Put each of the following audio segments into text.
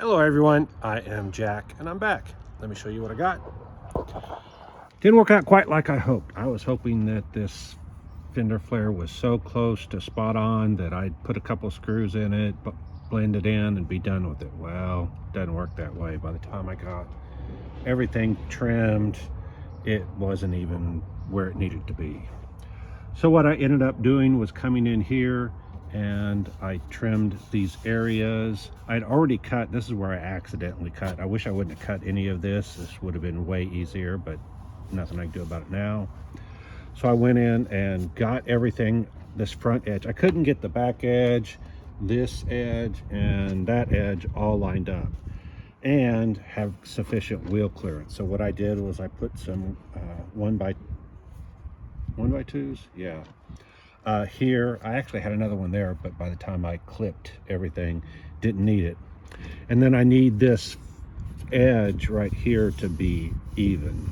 Hello everyone, I am Jack and I'm back. Let me show you what I got. Didn't work out quite like I hoped. I was hoping that this fender flare was so close to spot on that I'd put a couple screws in it, blend it in and be done with it. Well, it doesn't work that way. By the time I got everything trimmed, it wasn't even where it needed to be. So what I ended up doing was coming in here and I trimmed these areas. I'd already cut. This is where I accidentally cut. I wish I wouldn't have cut any of this. This would have been way easier, but nothing I can do about it now. So I went in and got everything, this front edge. I couldn't get the back edge, this edge, and that edge all lined up and have sufficient wheel clearance. So what I did was I put some 1x2s, yeah. Here, I actually had another one there, but by the time I clipped everything, didn't need it. And then I need this edge right here to be even.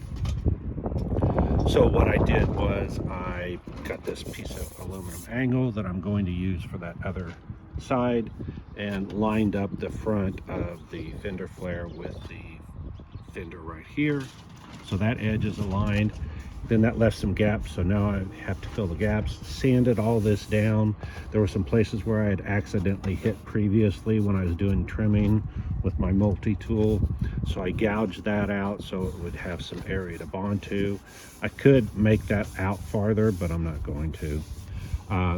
So what I did was I got this piece of aluminum angle that I'm going to use for that other side and lined up the front of the fender flare with the fender right here. So that edge is aligned. Then that left some gaps, so now I have to fill the gaps. Sanded all this down. There were some places where I had accidentally hit previously when I was doing trimming with my multi-tool, so I gouged that out so it would have some area to bond to. I could make that out farther, but I'm not going to.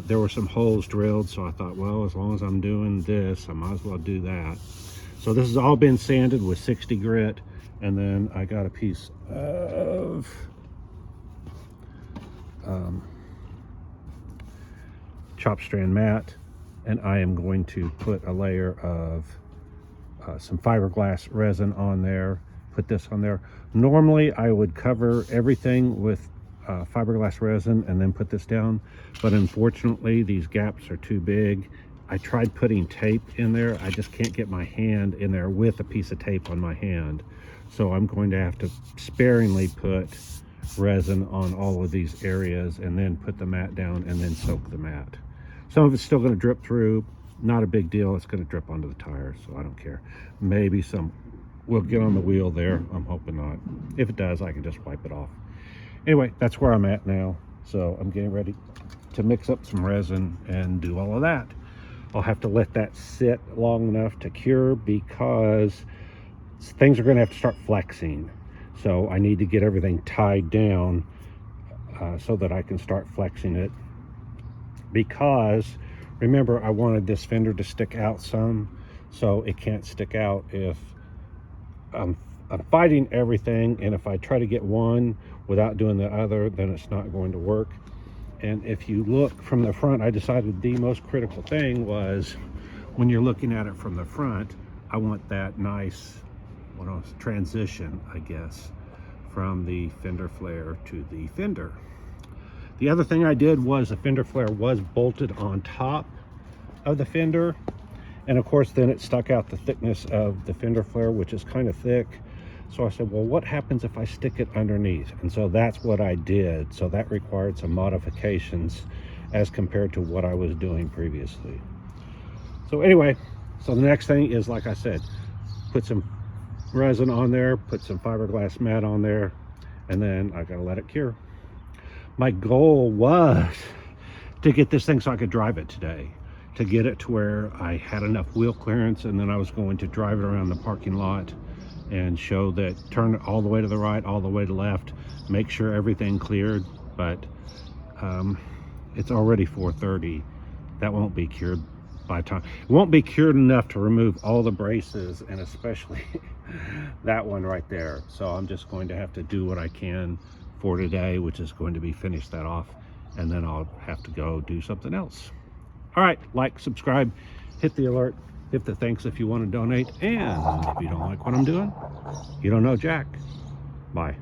There were some holes drilled, so I thought, well, as long as I'm doing this, I might as well do that. So this has all been sanded with 60 grit, and then I got a piece of chop strand mat, and I am going to put a layer of some fiberglass resin on there, put this on there. Normally I would cover everything with fiberglass resin and then put this down, but unfortunately these gaps are too big. I tried putting tape in there. I just can't get my hand in there with a piece of tape on my hand, so I'm going to have to sparingly put resin on all of these areas and then put the mat down and then soak the mat. Some of it's still going to drip through, not a big deal. It's going to drip onto the tires, so I don't care. Maybe some will get on the wheel there. I'm hoping not. If it does, I can just wipe it off. Anyway, that's where I'm at now. So I'm getting ready to mix up some resin and do all of that. I'll have to let that sit long enough to cure because things are going to have to start flexing. So I need to get everything tied down so that I can start flexing it. Because remember, I wanted this fender to stick out some, so it can't stick out if I'm fighting everything, and if I try to get one without doing the other, then it's not going to work. And if you look from the front, I decided the most critical thing was when you're looking at it from the front, I want that nice transition, I guess, from the fender flare to the fender. The other thing I did was the fender flare was bolted on top of the fender, and of course then it stuck out the thickness of the fender flare, which is kind of thick. So I said, well, what happens if I stick it underneath? And so that's what I did. So that required some modifications as compared to what I was doing previously. So anyway, so the next thing is, like I said, put some resin on there, put some fiberglass mat on there, and then I gotta let it cure. My goal was to get this thing so I could drive it today, to get it to where I had enough wheel clearance, and then I was going to drive it around the parking lot and show that, turn it all the way to the right, all the way to left, make sure everything cleared. But it's already 4:30. That won't be cured by time. It won't be cured enough to remove all the braces, and especially that one right there. So I'm just going to have to do what I can for today, which is going to be finish that off, and then I'll have to go do something else. All right, like, subscribe, hit the alert, hit the thanks if you want to donate, and if you don't like what I'm doing, you don't know Jack. Bye.